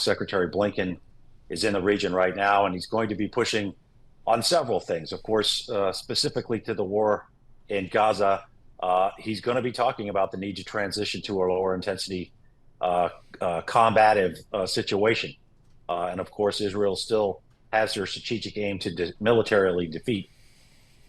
Secretary Blinken is in the region right now, and he's going to be pushing on several things. Of course, specifically to the war in Gaza, he's going to be talking about the need to transition to a lower intensity combative situation. And of course, Israel still has their strategic aim to militarily defeat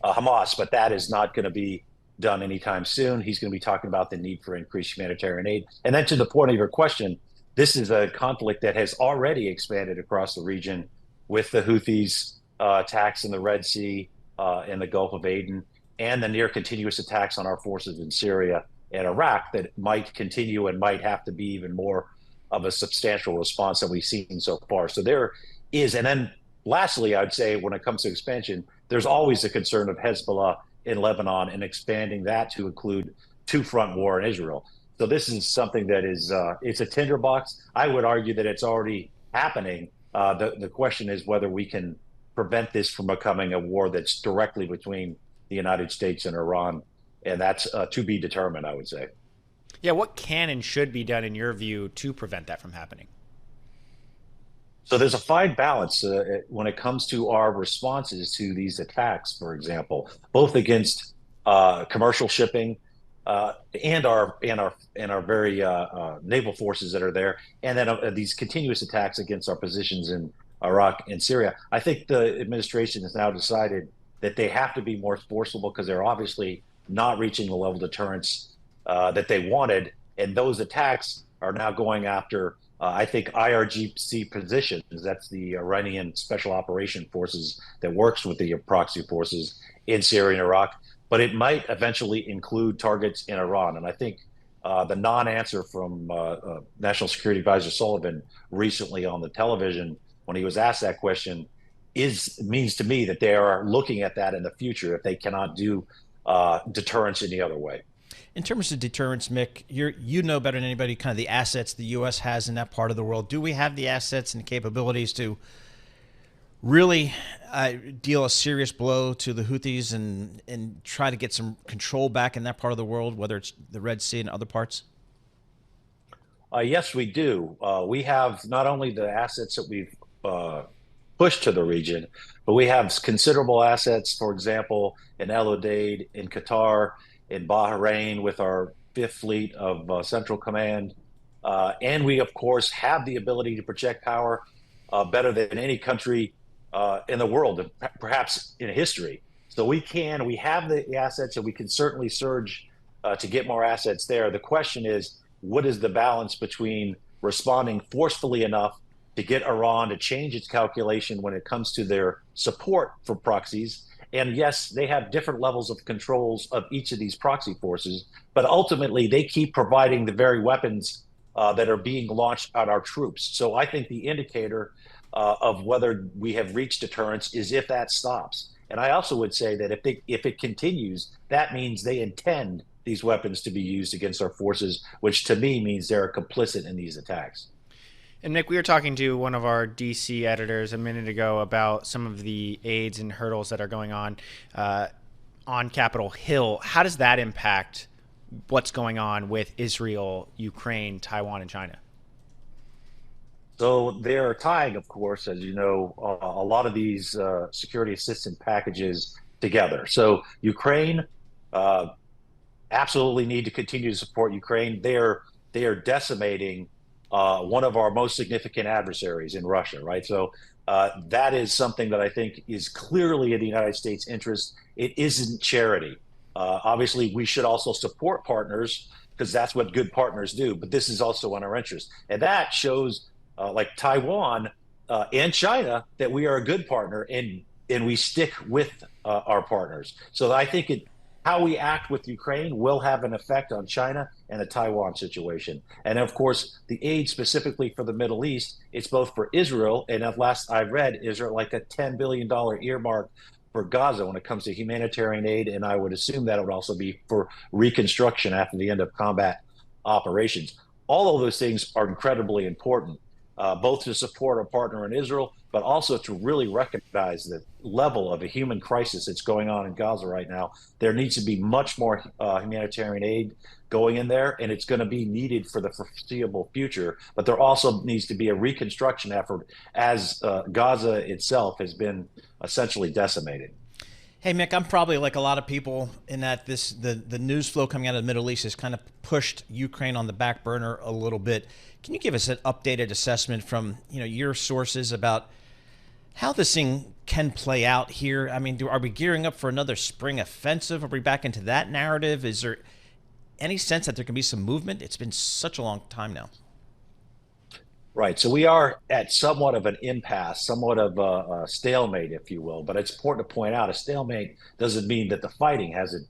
Hamas, but that is not going to be done anytime soon. He's going to be talking about the need for increased humanitarian aid. And then to the point of your question, this is a conflict that has already expanded across the region with the Houthis attacks in the Red Sea and the Gulf of Aden, and the near continuous attacks on our forces in Syria and Iraq that might continue and might have to be even more of a substantial response than we've seen so far. So there is, and then lastly, I'd say when it comes to expansion, there's always the concern of Hezbollah in Lebanon and expanding that to include two-front war in Israel. So this is something that is, it's a tinderbox. I would argue that it's already happening. The question is whether we can prevent this from becoming a war that's directly between the United States and Iran. And that's to be determined, I would say. Yeah, what can and should be done in your view to prevent that from happening? So there's a fine balance when it comes to our responses to these attacks, for example, both against commercial shipping and our very naval forces that are there, and then these continuous attacks against our positions in Iraq and Syria. I think the administration has now decided that they have to be more forcible because they're obviously not reaching the level of deterrence that they wanted, and those attacks are now going after I think IRGC positions. That's the Iranian Special Operation Forces that works with the proxy forces in Syria and Iraq. But it might eventually include targets in Iran. And I think the non-answer from National Security Advisor Sullivan recently on the television when he was asked that question means to me that they are looking at that in the future if they cannot do deterrence any other way. In terms of deterrence, Mick, you know better than anybody kind of the assets the U.S. has in that part of the world. Do we have the assets and capabilities to really deal a serious blow to the Houthis and try to get some control back in that part of the world, whether it's the Red Sea and other parts? Yes, we do. We have not only the assets that we've pushed to the region, but we have considerable assets, for example, in El Udeid, in Qatar, in Bahrain with our Fifth Fleet of Central Command. And we, of course, have the ability to project power better than any country in the world, perhaps in history. So we have the assets, and we can certainly surge to get more assets there. The question is, what is the balance between responding forcefully enough to get Iran to change its calculation when it comes to their support for proxies? And yes, they have different levels of controls of each of these proxy forces, but ultimately they keep providing the very weapons that are being launched at our troops. So I think the indicator of whether we have reached deterrence is if that stops. And I also would say that if it continues, that means they intend these weapons to be used against our forces, which to me means they're complicit in these attacks. And Mick, we were talking to one of our DC editors a minute ago about some of the aids and hurdles that are going on Capitol Hill. How does that impact what's going on with Israel, Ukraine, Taiwan, and China? So they're tying, of course, as you know, a lot of these security assistance packages together. So Ukraine absolutely need to continue to support Ukraine. They are decimating one of our most significant adversaries in Russia, right? So that is something that I think is clearly in the United States' interest. It isn't charity. Obviously, we should also support partners because that's what good partners do, but this is also in our interest. And that shows like Taiwan and China that we are a good partner and we stick with our partners. So I think how we act with Ukraine will have an effect on China and the Taiwan situation. And of course, the aid specifically for the Middle East, it's both for Israel, and at last I read, Israel like a $10 billion earmark for Gaza when it comes to humanitarian aid, and I would assume that it would also be for reconstruction after the end of combat operations. All of those things are incredibly important. both to support our partner in Israel, but also to really recognize the level of a human crisis that's going on in Gaza right now. There needs to be much more humanitarian aid going in there, and it's going to be needed for the foreseeable future. But there also needs to be a reconstruction effort as Gaza itself has been essentially decimated. Hey, Mick, I'm probably like a lot of people in that the news flow coming out of the Middle East has kind of pushed Ukraine on the back burner a little bit. Can you give us an updated assessment from your sources about how this thing can play out here? I mean, are we gearing up for another spring offensive? Are we back into that narrative? Is there any sense that there can be some movement? It's been such a long time now. Right. So we are at somewhat of an impasse, somewhat of a stalemate, if you will. But it's important to point out a stalemate doesn't mean that the fighting hasn't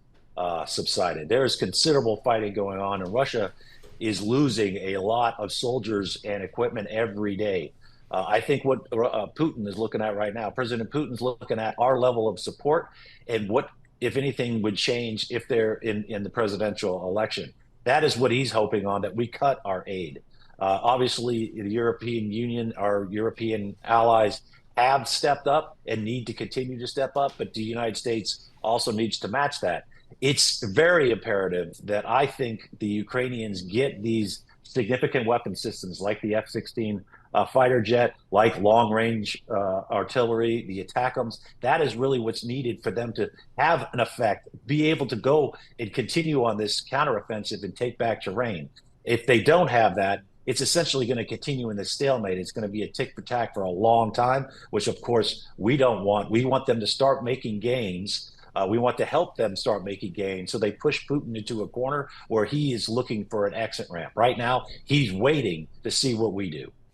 subsided. There is considerable fighting going on, and Russia is losing a lot of soldiers and equipment every day. I think what Putin is looking at right now, President Putin's looking at our level of support and what, if anything, would change if they're in the presidential election. That is what he's hoping on, that we cut our aid. Obviously, the European Union, our European allies have stepped up and need to continue to step up, but the United States also needs to match that. It's very imperative that I think the Ukrainians get these significant weapon systems like the F-16 fighter jet, like long-range artillery, the ATACMS. That is really what's needed for them to have an effect, be able to go and continue on this counteroffensive and take back terrain. If they don't have that, it's essentially going to continue in this stalemate. It's going to be a tick for tack for a long time, which of course we don't want. We want them to start making gains. We want to help them start making gains. So they push Putin into a corner where he is looking for an exit ramp. Right now, he's waiting to see what we do.